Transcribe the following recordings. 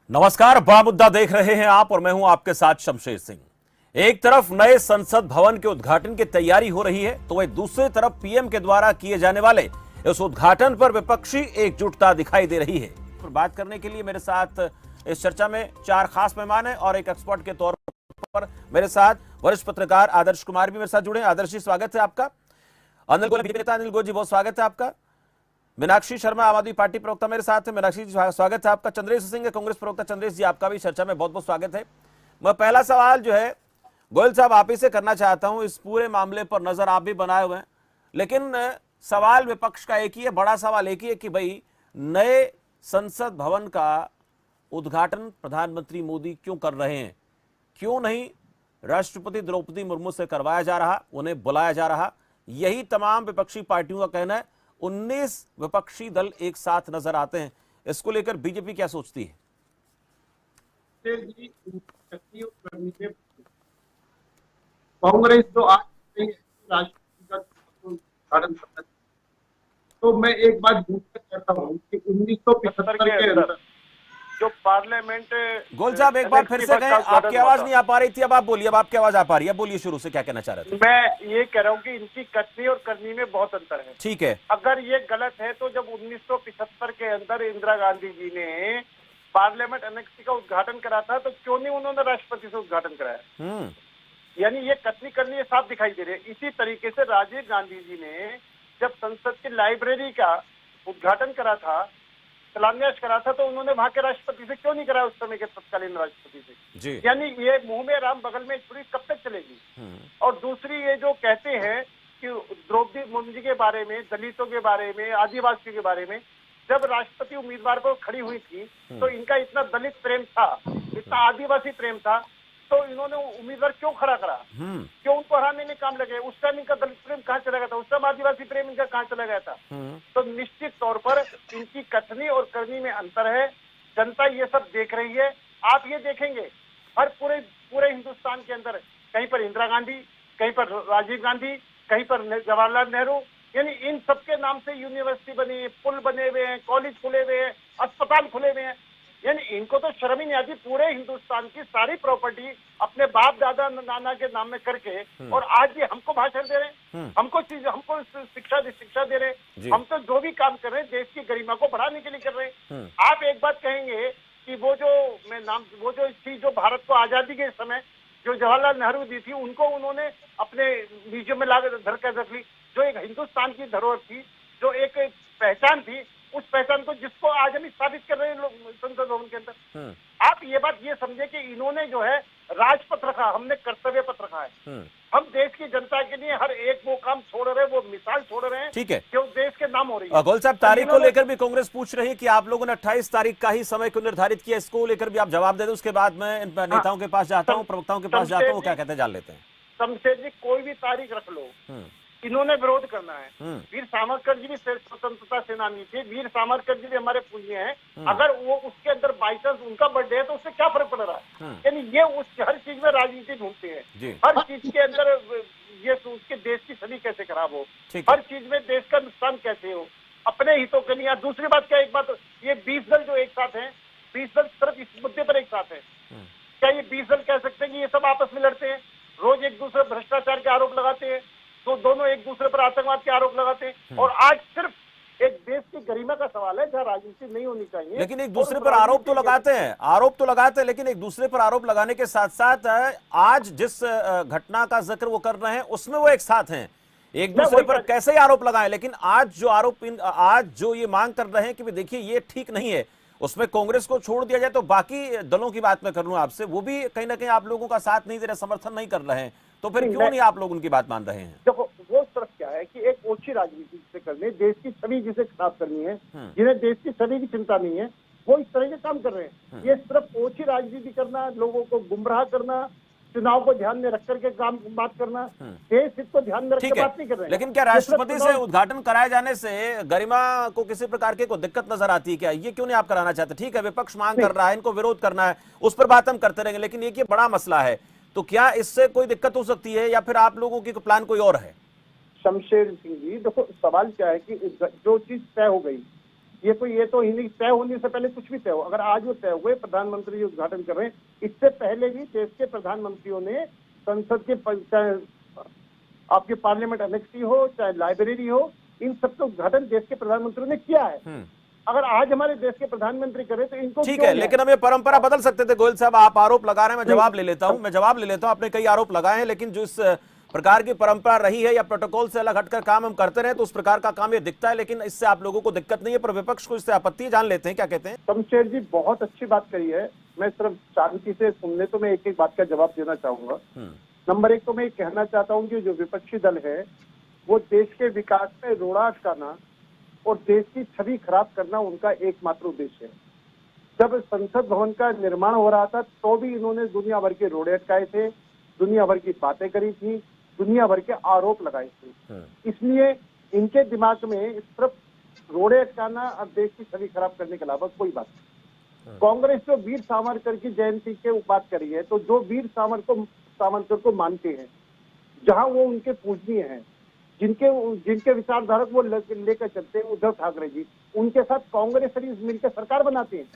नमस्कार, बड़ा मुद्दा देख रहे हैं आप और मैं हूं आपके साथ शमशेर सिंह। एक तरफ नए संसद भवन के उद्घाटन की तैयारी हो रही है तो वही दूसरी तरफ पीएम के द्वारा किए जाने वाले इस उद्घाटन पर विपक्षी एकजुटता दिखाई दे रही है। पर बात करने के लिए मेरे साथ इस चर्चा में चार खास मेहमान हैं और एक एक्सपर्ट के तौर पर मेरे साथ वरिष्ठ पत्रकार आदर्श कुमार भी मेरे साथ जुड़े। आदर्श जी, स्वागत है आपका। अनिल गोयल, बीजेपी नेता अनिल गोयल जी, बहुत स्वागत है आपका। मीनाक्षी शर्मा, आम आदमी पार्टी प्रवक्ता मेरे साथ है। मीनाक्षी जी, स्वागत है आपका। चंद्रेश सिंह, कांग्रेस प्रवक्ता। चंद्रेश जी, आपका भी चर्चा में बहुत बहुत स्वागत है। मैं पहला सवाल जो है गोयल साहब आप ही से करना चाहता हूं। इस पूरे मामले पर नजर आप भी बनाए हुए हैं, लेकिन सवाल विपक्ष का एक ही है, बड़ा सवाल एक ही है कि भाई नए संसद भवन का उद्घाटन प्रधानमंत्री मोदी क्यों कर रहे हैं? क्यों नहीं राष्ट्रपति द्रौपदी मुर्मू से करवाया जा रहा, उन्हें बुलाया जा रहा? यही तमाम विपक्षी पार्टियों का कहना है। 19 विपक्षी दल एक साथ नजर आते हैं। इसको लेकर बीजेपी क्या सोचती है? कांग्रेस तो आज राष्ट्रपति का उद्घाटन करना, तो मैं एक बात पूछना चाहता हूँ कि 1975 के अंदर जो पार्लियामेंट। गोल साहब, एक बार फिर से कहें, आपकी आवाज नहीं आ पा रही थी, अब आप बोलिए। अब आपकी आवाज आ पा रही है, बोलिए शुरू से क्या कहना चाह रहे थे। मैं ये कह रहा हूँ कि इनकी कथनी और करनी में बहुत अंतर है। ठीक है, अगर ये गलत है तो जब 1975 के अंदर इंदिरा गांधी जी ने पार्लियामेंट एनेक्सी का उद्घाटन करा था तो क्यों नहीं उन्होंने राष्ट्रपति से उद्घाटन कराया? यानी ये कथनी करनी साफ दिखाई दे रही है। इसी तरीके से राजीव गांधी जी ने जब संसद की लाइब्रेरी का उद्घाटन करा था, शिलान्यास करा था, तो उन्होंने वहां के राष्ट्रपति से क्यों नहीं कराया, उस समय के तत्कालीन राष्ट्रपति से? यानी ये मुंह में राम बगल में छुरी कब तक चलेगी? और दूसरी, ये जो कहते हैं कि द्रौपदी मुर्मू जी के बारे में, दलितों के बारे में, आदिवासियों के बारे में, जब राष्ट्रपति उम्मीदवार को खड़ी हुई थी तो इनका इतना दलित प्रेम था, इतना आदिवासी प्रेम था, तो इन्होंने उम्मीदवार क्यों खड़ा करा? क्यों उनको हराने में काम लगे? उस टाइम इनका दलित प्रेम कहाँ चला गया था? उस टाइम आदिवासी प्रेम इनका कहाँ चला गया था? तो निश्चित तौर पर इनकी कथनी और करनी में अंतर है। जनता ये सब देख रही है। आप ये देखेंगे हर पूरे हिंदुस्तान के अंदर कहीं पर इंदिरा गांधी, कहीं पर राजीव गांधी, कहीं पर जवाहरलाल नेहरू, यानी इन सबके नाम से यूनिवर्सिटी बनी है, पुल बने हुए हैं, कॉलेज खुले हुए हैं, अस्पताल खुले हुए हैं। यानी इनको तो शर्म ही नहीं आती, पूरे हिंदुस्तान की सारी प्रॉपर्टी अपने बाप दादा नाना के नाम में करके, और आज भी हमको भाषण दे रहे हैं, हमको शिक्षा दे रहे हैं। हम तो जो भी काम कर रहे हैं देश की गरिमा को बढ़ाने के लिए कर रहे हैं। आप एक बात कहेंगे कि वो जो चीज जो भारत को आजादी के समय जो जवाहरलाल नेहरू दी थी, उनको उन्होंने अपने म्यूजियम में लाकर धर कर रख ली। जो एक हिंदुस्तान की धरोहर थी, जो एक पहचान थी, उस पहचान को जिसको आज हम स्थापित कर रहे हैं लोग संसद भवन के अंदर। आप ये बात ये समझे कि इन्होंने जो है राजपथ रखा, हमने कर्तव्य पथ रखा है। हम देश की जनता के लिए हर एक वो काम छोड़ रहे हैं, वो मिसाल छोड़ रहे हैं। ठीक है, जो देश के नाम हो रही है। गोल साहब, तारीख को लेकर भी कांग्रेस पूछ रही है कि आप लोगों ने 28 तारीख का ही समय क्यों निर्धारित किया? इसको लेकर भी आप जवाब दे दें, उसके बाद मैं इन नेताओं के पास जाता हूँ, प्रवक्ताओं के पास जाता हूँ, क्या कहते हैं जान लेते हैं। शमशेर जी, कोई भी तारीख रख लो, इन्होंने विरोध करना है। वीर सावरकर जी भी स्वतंत्रता सेनानी थे, वीर सावरकर जी भी हमारे पूज्य हैं। अगर वो उसके अंदर बाई चांस उनका बर्थडे है तो उससे क्या फर्क पड़ रहा है? यानी ये हर चीज में राजनीति ढूंढते हैं, हर चीज के अंदर ये उसके देश की छवि कैसे खराब हो, हर चीज में देश का नुकसान कैसे हो, अपने हितों के लिए। दूसरी बात क्या, एक बात, ये 20 दल जो एक साथ हैं, 20 दल सिर्फ इस मुद्दे पर एक साथ है। क्या ये 20 दल कह सकते हैं कि ये सब आपस में लड़ते हैं, रोज एक दूसरे भ्रष्टाचार के आरोप लगाते हैं, तो दोनों एक दूसरे पर आतंकवाद के आरोप लगाते हैं? और आज सिर्फ एक देश की गरिमा का सवाल है जहाँ राजनीति नहीं होनी चाहिए। लेकिन एक दूसरे पर आरोप तो लगाते हैं, लेकिन एक दूसरे पर आरोप लगाने के साथ साथ आज जिस घटना का जिक्र वो कर रहे हैं उसमें वो एक साथ हैं। एक दूसरे पर कैसे ही आरोप लगाएं, लेकिन आज जो ये मांग कर रहे हैं कि देखिए ये ठीक नहीं है, उसमें कांग्रेस को छोड़ दिया जाए तो बाकी दलों की बात मैं कर लूं आपसे, वो भी कहीं ना कहीं आप लोगों का साथ नहीं दे रहे, समर्थन नहीं कर रहे हैं, तो फिर क्यों नहीं आप लोग उनकी बात मान रहे हैं? देखो, वो तरफ क्या है कि एक ओछी राजनीति जिसे करनी है, देश की छवि जिसे खराब करनी है, जिन्हें देश की छवि की चिंता नहीं है, वो इस तरह के काम कर रहे हैं। ये सिर्फ ओछी राजनीति करना, लोगों को गुमराह करना, चुनाव को ध्यान में रख करके काम बात करना, देश हित को ध्यान में रख कर बात नहीं कर रहे हैं। लेकिन क्या राष्ट्रपति से उद्घाटन कराए जाने से गरिमा को किसी प्रकार की कोई दिक्कत नजर आती है क्या? ये क्यों नहीं आप कराना चाहते? ठीक है, विपक्ष मांग कर रहा है, इनको विरोध करना है, उस पर बात हम करते रहेंगे, लेकिन ये बड़ा मसला है, तो क्या इससे कोई दिक्कत हो सकती है या फिर आप लोगों की प्लान कोई और है? शमशेर सिंह जी, देखो सवाल क्या है कि जो चीज तय हो गई ये तो इन्हीं तय होने से पहले कुछ भी तय हो, अगर आज वो तय हुए, प्रधानमंत्री जी उद्घाटन कर रहे हैं, इससे पहले भी देश के प्रधानमंत्रियों ने संसद के चाहे आपके पार्लियामेंट एनेक्सी हो, चाहे लाइब्रेरी हो, इन सब का उद्घाटन देश के प्रधानमंत्रियों ने किया है। अगर आज हमारे देश के प्रधानमंत्री करें तो इनको ठीक है, लेकिन हम ये परंपरा बदल सकते थे। गोयल साहब, आप आरोप लगा रहे हैं, मैं जवाब ले लेता हूं। आपने कई आरोप लगाए हैं, लेकिन जो इस प्रकार की परंपरा रही है या प्रोटोकॉल से अलग हटकर काम हम करते रहे तो उस प्रकार का काम ये दिखता है, लेकिन इससे आप लोगों को दिक्कत नहीं है, पर विपक्ष को इससे आपत्ति। जान लेते हैं क्या कहते हैं। शमशेर जी बहुत अच्छी बात कही है, मैं सिर्फ शांति से सुनने तो मैं एक एक बात का जवाब देना चाहूंगा। नंबर एक तो मैं कहना चाहता हूं कि जो विपक्षी दल है वो देश के विकास में रोड़ा अटकाना और देश की छवि खराब करना उनका एकमात्र उद्देश्य है। जब संसद भवन का निर्माण हो रहा था तो भी इन्होंने दुनिया भर के रोड़े अटकाए थे, दुनिया भर की बातें करी थी, दुनिया भर के आरोप लगाए थे। इसलिए इनके दिमाग में सिर्फ रोड़े अटकाना और देश की छवि खराब करने के अलावा कोई बात नहीं। कांग्रेस जो वीर सावरकर की जयंती के बात करी है, तो जो वीर सावरकर को मानते हैं, जहां वो उनके पूजनीय हैं, जिनके विचारधारक वो लेकर चलते हैं, उद्धव ठाकरे जी, उनके साथ कांग्रेस मिलकर सरकार बनाते हैं।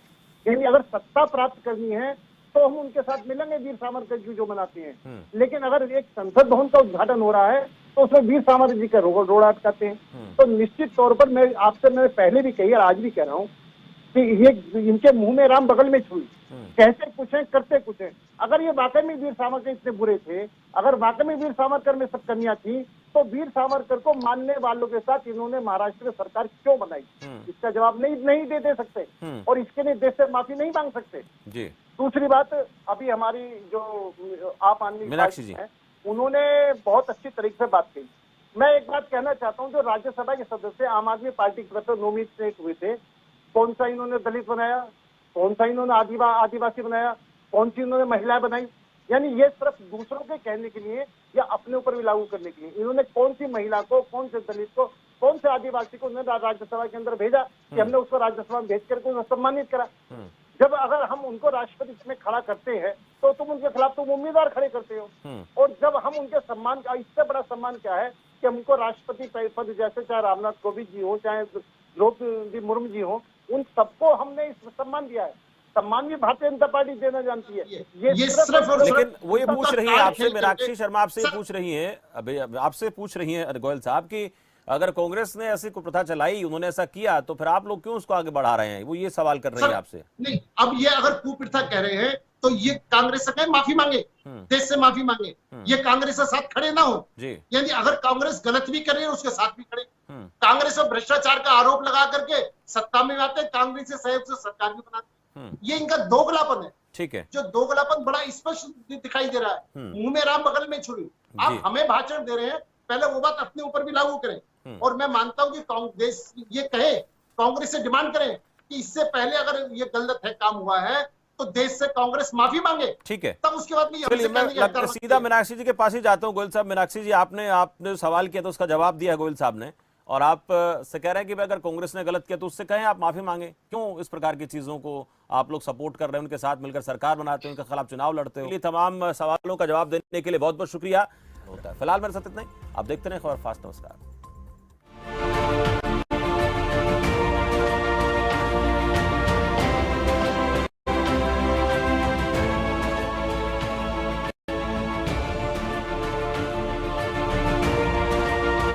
यानी अगर सत्ता प्राप्त करनी है तो हम उनके साथ मिलेंगे, वीर सावरकर जी जो बनाते हैं। लेकिन अगर एक संसद भवन का उद्घाटन हो रहा है तो उसमें वीर सावरकर जी का रोड़ा अटकाते हैं। तो निश्चित तौर पर मैंने पहले भी कही और आज भी कह रहा हूँ कि ये इनके मुंह में राम बगल में छुई, कहते कुछ है करते कुछ है। अगर ये वाकई में वीर सावरकर इतने बुरे थे, अगर वाकई में वीर सावरकर में सब कमियां थी, तो वीर सावरकर को मानने वालों के साथ इन्होंने महाराष्ट्र में सरकार क्यों बनाई? इसका जवाब नहीं दे सकते और इसके लिए देश से माफी नहीं मांग सकते जी। दूसरी बात, अभी हमारी जो आप आदमी मीनाक्षी जी है, उन्होंने बहुत अच्छी तरीके से बात कही। मैं एक बात कहना चाहता हूँ, जो राज्यसभा के सदस्य आम आदमी पार्टी की तरफ से नॉमिनेट हुए थे, कौन सा इन्होंने दलित बनाया, कौन सा इन्होंने आदिवासी बनाया, कौन सी इन्होंने महिलाएं बनाई? यानी ये सिर्फ दूसरों के कहने के लिए या अपने ऊपर भी लागू करने के लिए इन्होंने कौन सी महिला को, कौन से दलित को, कौन से आदिवासी को उन्होंने राज्यसभा के अंदर भेजा कि हमने उसको राज्यसभा में भेज करके उन्हें सम्मानित करा? जब अगर हम उनको राष्ट्रपति में खड़ा करते हैं तो तुम उनके खिलाफ तुम उम्मीदवार खड़े करते हो, और जब हम उनके सम्मान का, इससे बड़ा सम्मान क्या है कि हमको राष्ट्रपति पद, जैसे चाहे रामनाथ कोविंद जी हो, चाहे द्रौपदी मुर्मू जी हो, उन सबको हमने इस सम्मान दिया है। सम्मान भी भारतीय जनता पार्टी देना जानती है। ये सिर्फ लेकिन वो ये पूछ रही है आपसे, मीनाक्षी शर्मा आपसे पूछ रही है, अभी आपसे पूछ रही है गोयल साहब कि अगर कांग्रेस ने ऐसी कुप्रथा चलाई, उन्होंने ऐसा किया, तो फिर आप लोग क्यों उसको आगे बढ़ा रहे हैं? वो ये सवाल कर रही है आपसे। नहीं, अब ये अगर कुप्रथा कह रहे हैं तो ये कांग्रेस से कहे माफी मांगे, देश से माफी मांगे, ये कांग्रेस के साथ खड़े ना हो। यानी अगर कांग्रेस गलत भी करे उसके साथ भी खड़े। कांग्रेस पर भ्रष्टाचार का आरोप लगा करके सत्ता में आते, कांग्रेस के सहयोग से सरकार भी बनाते। ये इनका दोगलापन है। ठीक है, जो दोगलापन बड़ा स्पष्ट दिखाई दे रहा है। मुंह में राम बगल में छुरी। आप हमें भाषण दे रहे हैं, पहले वो बात अपने ऊपर भी लागू करें। और मैं मानता हूं कि कांग्रेस ये कहे, कांग्रेस से डिमांड करें कि इससे पहले अगर ये गलत है काम हुआ है तो देश से कांग्रेस माफी मांगे। ठीक है, तब उसके बाद मैं सीधा मीनाक्षी जी के पास ही जाता हूं। गोयल साहब, मीनाक्षी जी, आपने सवाल किया तो उसका जवाब दिया गोयल साहब ने, और आप से कह रहे हैं कि अगर कांग्रेस ने गलत किया तो उससे कहें आप माफी मांगे। क्यों इस प्रकार की चीजों को आप लोग सपोर्ट कर रहे हैं, उनके साथ मिलकर सरकार बनाते हैं, उनके खिलाफ चुनाव लड़ते हो? तमाम सवालों का जवाब देने के लिए बहुत बहुत शुक्रिया। होता है फिलहाल मेरे साथ इतना ही। आप देखते रहे खबर फास्ट। नमस्कार।